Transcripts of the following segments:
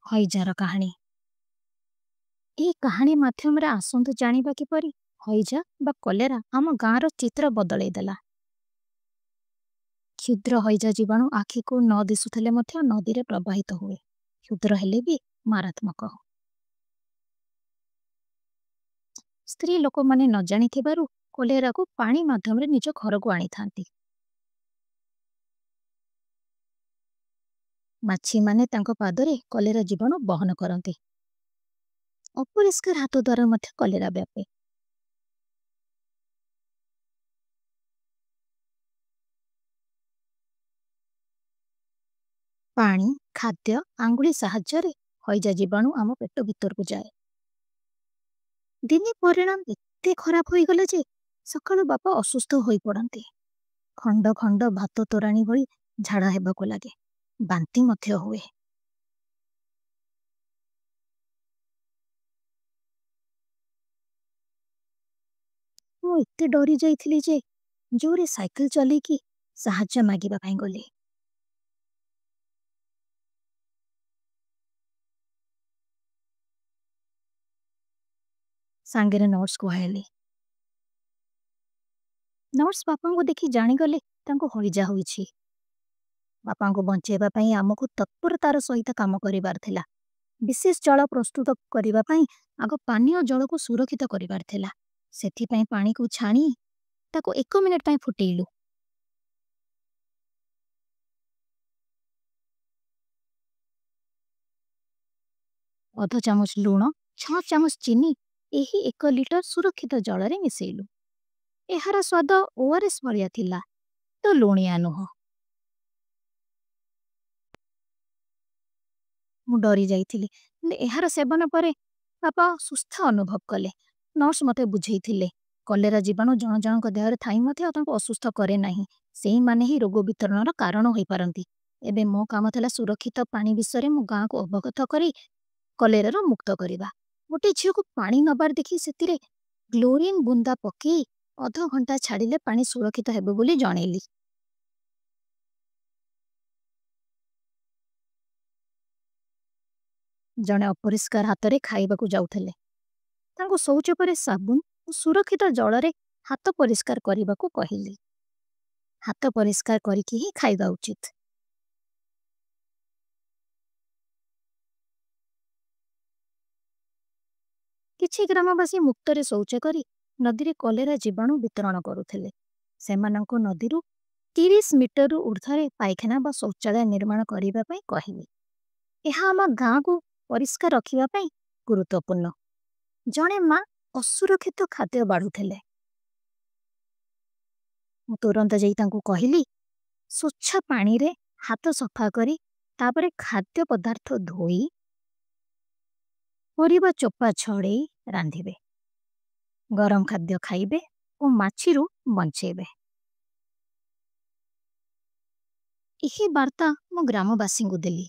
ହଇଜାର କାହାଣୀ। ଏହି କାହାଣୀ ମାଧ୍ୟମରେ ଆସନ୍ତୁ ଜାଣିବା କିପରି ହଇଜା ବା କଲେରା ଆମ ଗାଁର ଚିତ୍ର ବଦଳେଇ ଦେଲା। କ୍ଷୁଦ୍ର ହଇଜା ଜୀବାଣୁ ଆଖିକୁ ନ ଦିଶୁଥିଲେ ମଧ୍ୟ ନଦୀରେ ପ୍ରବାହିତ ହୁଏ, କ୍ଷୁଦ୍ର ହେଲେ ବି ମାରାତ୍ମକ। ସ୍ତ୍ରୀ ଲୋକମାନେ ନ ଜାଣିଥିବାରୁ କଲେରାକୁ ପାଣି ମାଧ୍ୟମରେ ନିଜ ଘରକୁ ଆଣିଥାନ୍ତି। ମାଛିମାନେ ତାଙ୍କ ପାଦରେ କଲେରା ଜୀବାଣୁ ବହନ କରନ୍ତି। ଅପରିଷ୍କାର ହାତ ଦ୍ୱାରା ମଧ୍ୟ କଲେରା ବ୍ୟାପେ। ପାଣି, ଖାଦ୍ୟ, ଆଙ୍ଗୁଳି ସାହାଯ୍ୟରେ ହଇଜା ଜୀବାଣୁ ଆମ ପେଟ ଭିତରକୁ ଯାଏ। ଦିନେ ପରିଣାମ ଏତେ ଖରାପ ହୋଇଗଲା ଯେ ସକାଳୁ ବାପା ଅସୁସ୍ଥ ହୋଇପଡ଼ନ୍ତି। ଖଣ୍ଡ ଖଣ୍ଡ ଭାତ ତୋରାଣୀ ଭଳି ଝାଡ଼ା ହେବାକୁ ଲାଗେ, ବାନ୍ତି ମଧ୍ୟ ହୁଏ। ମୁଁ ଏତେ ଡରି ଯାଇଥିଲି ଯେ ଜୋରେ ସାଇକେଲ ଚଲେଇକି ସାହାଯ୍ୟ ମାଗିବା ପାଇଁ ଗଲି। ସାଙ୍ଗରେ ନର୍ସକୁ ଆଇଲି। ନର୍ସ ବାପାଙ୍କୁ ଦେଖି ଜାଣିଗଲେ ତାଙ୍କୁ ହଇଜା ହୋଇଛି। ବାପାଙ୍କୁ ବଞ୍ଚେଇବା ପାଇଁ ଆମକୁ ତତ୍ପରତାର ସହିତ କାମ କରିବାର ଥିଲା। ବିଶେଷ ଜଳ ପ୍ରସ୍ତୁତ କରିବା ପାଇଁ ଆଗ ପାନୀୟ ଜଳକୁ ସୁରକ୍ଷିତ କରିବାର ଥିଲା। ସେଥିପାଇଁ ପାଣିକୁ ଛାଣି ତାକୁ 1 ମିନିଟ ପାଇଁ ଫୁଟେଇଲୁ। ଅଧ ଚାମଚ ଲୁଣ, 6 ଚାମଚ ଚିନି ଏହି 1 ଲିଟର ସୁରକ୍ଷିତ ଜଳରେ ମିଶେଇଲୁ। ଏହାର ସ୍ୱାଦ ଓଆରଏସ୍ ଭଳିଆ ଥିଲା, ତ ଲୁଣିଆ ନୁହଁ। ମୁଁ ଡରି ଯାଇଥିଲି, କିନ୍ତୁ ଏହାର ସେବନ ପରେ ବାପା ସୁସ୍ଥ ଅନୁଭବ କଲେ। ନର୍ସ ମୋତେ ବୁଝେଇଥିଲେ, କଲେରା ଜୀବାଣୁ ଜଣ ଜଣଙ୍କ ଦେହରେ ଥାଇ ମଧ୍ୟ ତାଙ୍କୁ ଅସୁସ୍ଥ କରେ ନାହିଁ। ସେଇମାନେ ହିଁ ରୋଗ ବିତରଣର କାରଣ ହୋଇପାରନ୍ତି। ଏବେ ମୋ କାମ ଥିଲା ସୁରକ୍ଷିତ ପାଣି ବିଷୟରେ ମୁଁ ଗାଁକୁ ଅବଗତ କରି କଲେରାରୁ ମୁକ୍ତ କରିବା। ଗୋଟେ ଝିଅକୁ ପାଣି ନବାର ଦେଖି ସେଥିରେ କ୍ଲୋରିନ ବୁନ୍ଦା ପକେଇ ଅଧଘଣ୍ଟା ଛାଡ଼ିଲେ ପାଣି ସୁରକ୍ଷିତ ହେବ ବୋଲି ଜଣେଇଲି। ଜଣେ ଅପରିଷ୍କାର ହାତରେ ଖାଇବାକୁ ଯାଉଥିଲେ। ତାଙ୍କୁ ଶୌଚ ପରେ ସାବୁନ ଓ ସୁରକ୍ଷିତ ଜଳରେ ହାତ ପରିଷ୍କାର କରିବାକୁ କହିଲି। ହାତ ପରିଷ୍କାର କରିକି ହିଁ ଖାଇବା ଉଚିତ। କିଛି ଗ୍ରାମବାସୀ ମୁକ୍ତରେ ଶୌଚ କରି ନଦୀରେ କଲେରା ଜୀବାଣୁ ବିତରଣ କରୁଥିଲେ। ସେମାନଙ୍କୁ ନଦୀରୁ 30 ମିଟରରୁ ଉର୍ଦ୍ଧ୍ୱରେ ପାଇଖାନା ବା ଶୌଚାଳୟ ନିର୍ମାଣ କରିବା ପାଇଁ କହିଲି। ଏହା ଆମ ଗାଁକୁ ପରିଷ୍କାର ରଖିବା ପାଇଁ ଗୁରୁତ୍ୱପୂର୍ଣ୍ଣ। ଜଣେ ମା ଅସୁରକ୍ଷିତ ଖାଦ୍ୟ ବାଢ଼ୁଥିଲେ। ମୁଁ ତୁରନ୍ତ ଯାଇ ତାଙ୍କୁ କହିଲି, ସ୍ୱଚ୍ଛ ପାଣିରେ ହାତ ସଫା କରି ତାପରେ ଖାଦ୍ୟ ପଦାର୍ଥ ଧୋଇ ପରିବା ଚୋପା ଛଡ଼େଇ ରାନ୍ଧିବେ। ଗରମ ଖାଦ୍ୟ ଖାଇବେ ଓ ମାଛିରୁ ବଞ୍ଚେଇବେ। ଏହି ବାର୍ତ୍ତା ମୁଁ ଗ୍ରାମବାସୀଙ୍କୁ ଦେଲି।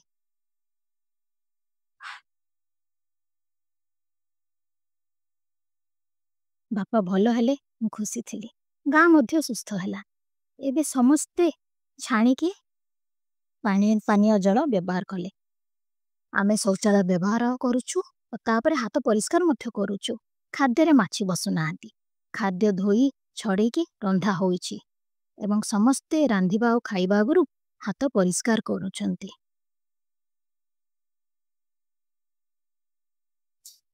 ବାପା ଭଲ ହେଲେ ମୁଁ ଖୁସି ଥିଲି। ଗାଁ ମଧ୍ୟ ସୁସ୍ଥ ହେଲା। ଏବେ ସମସ୍ତେ ଛାଣିକି ପାନୀୟ ଜଳ ବ୍ୟବହାର କଲେ। ଆମେ ଶୌଚାଳୟ ବ୍ୟବହାର କରୁଛୁ ଓ ତାପରେ ହାତ ପରିଷ୍କାର ମଧ୍ୟ କରୁଛୁ। ଖାଦ୍ୟରେ ମାଛି ବସୁନାହାନ୍ତି। ଖାଦ୍ୟ ଧୋଇ ଛଡ଼େଇକି ରନ୍ଧା ହୋଇଛି ଏବଂ ସମସ୍ତେ ରାନ୍ଧିବା ଆଉ ଖାଇବା ଆଗରୁ ହାତ ପରିଷ୍କାର କରୁଛନ୍ତି।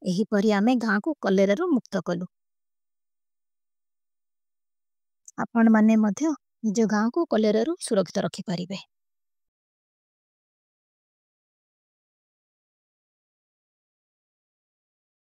ଏହିପରି ଆମେ ଗାଁକୁ କଲେରାରୁ ମୁକ୍ତ କଲୁ। ଆପଣମାନେ ମଧ୍ୟ ନିଜ ଗାଁକୁ କଲେରାରୁ ସୁରକ୍ଷିତ ରଖିପାରିବେ।